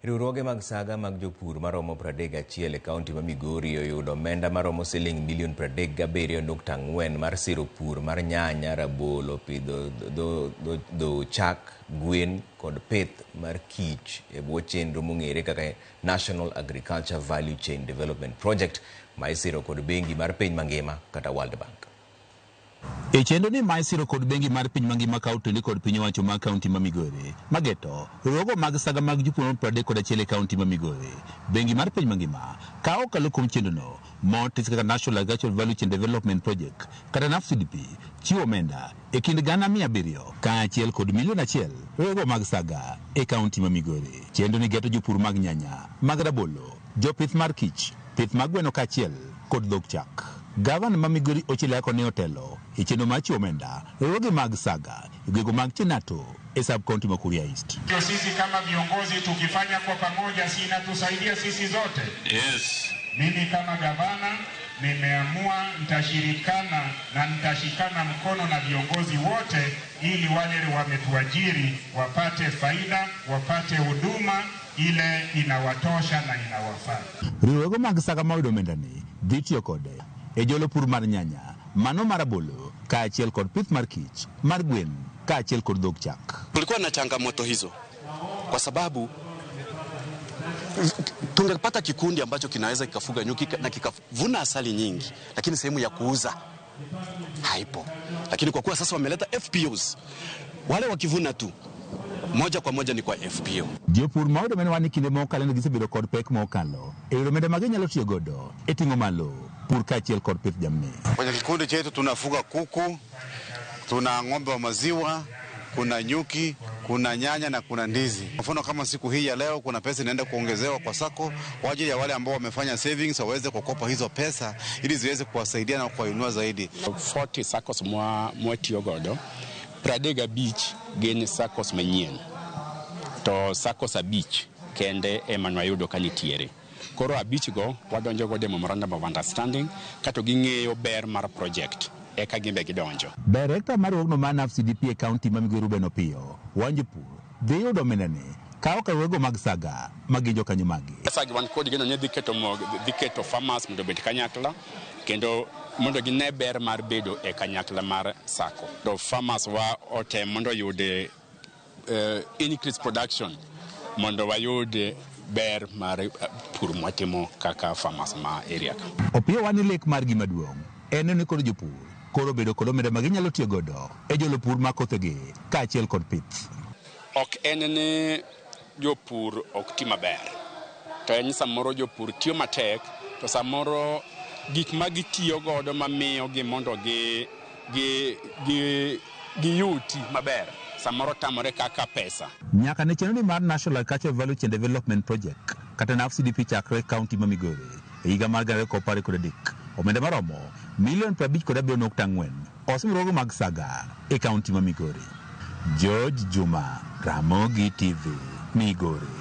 Riwruoge mag saga mag jopur maromo 31 e kaunti ma Migori oyudo omenda maromo siling milion 37.4 mar siro pur mar nyanya, rabolo, pidho dho chak, gwen kod pith mar kich e bwo chenro mong'ere kaka National Agriculture Value Chain Development Project ma isiro kod bengi mar piny mangima kata World Bank. E chenro ni ma isiro kod bengi mar piny mangima ka oteli kod piny owacho ma kaunti ma Migori mageto riwruogo mag saga mag jopur 31 e kaunti ma Migori. Bengi mar piny mangima ka okalo kuom chenro no motis kaka National Agricultural Value Chain Development Project kata NAFCDP chiwo omenda e kind gana 700 kaachiel kod milion 1 riwruogo mag saga e kaunti ma Migori. Chenro ni geto jopur mag nyanya, mag rabolo, jopith mar kich, pith mag gweno kaachiel kod dhok chak. Gavana ma Migori Ochilako ne otelo e chenro mar chiwo omenda riwruoge mag saga e gwego mag Chenato e sub-county ma Kuria East. Sisi kama viongozi tukifanya kwa pamoja si inatusaidia sisi zote. Yes. Mimi kama gavana nimeamua nitashirikana na nitashikana mkono na viongozi wote ili wale wametuajiri wapate faida, wapate huduma ile inawatosha na inawafaa. Riwruoge mag saga ma oyudo omenda ni dhi tiyo kode e jolo pur mar nyanya, mano mar rabolo, kaachiel kod pith mar kich, mar gwen, kaachiel kod dhok chak. Tulikuwa na changamoto hizo kwa sababu tungepata kikundi ambacho kinaweza kikafuga nyuki na kikavuna asali nyingi, lakini sehemu ya kuuza haipo. Lakini kwa kuwa sasa wameleta FPOs, wale wakivuna tu moja kwa moja ni kwa FPO. Jopur ma oyudo omenda ni kinde mokalo ne gisebedo kod pek mokalo e yore omenda ma ginyalo tiyo godo e ting'o malo pur kaachiel kod pith jamni. Kwenye kikundi chetu tunafuga kuku, tuna ng'ombe wa maziwa, kuna nyuki, kuna nyanya na kuna ndizi. Kwa mfano kama siku hii ya leo kuna pesa inaenda kuongezewa kwa sako kwa ajili ya wale ambao wamefanya savings waweze kukopa hizo pesa ili ziweze kuwasaidia na kuwainua zaidi. 40 SACCOs mwatiyo godo, 35 gin SACCOs manyien. To SACCOs 5 kende ema nwayudo ka nitiere. Koro 5 go wadonjo godo e memorandum of understanding kato ging'eyo ber mar project eka gimbe gidonjo. Director mar riwruogno mar NAFCDP e kaunti ma Migori Ruben Opiyo wacho jopur dhi yudo omenda ni ka ok riwruoge mag saga mag jokanyo magi. Saga wan kod geno ne dhi keto farmers mondo obed kanyakla kendo mondo gine ber mar bedo e kanyakla mar sako. To farmers wa otem mondo yude increase production mondo wayude ber mar pur mwatimo kaka farmers ma area ka. Opiyo wani lek mar gima duong' en ni kod jopur koro bedo kod omenda ma ginyalo tiyo godo e jolo pur ma kothegi kaachiel kod pith. Ok en ni jopur ok ti maber, to en samoro jopur tiyo matek, to samoro gik ma gitiyo godo mamiyo gi mondo giyuti maber samoro tamore kaka pesa. Nyaka ne chenro ni mar National Agricultural Value Chain Development Project kata NAFCDP chakre kaunti ma Migori e higa mar 2013 omenda maromo milion 57.4 osim riwruoge mag saga e kaunti ma Migori. George Juma, Ramogi TV, Migori.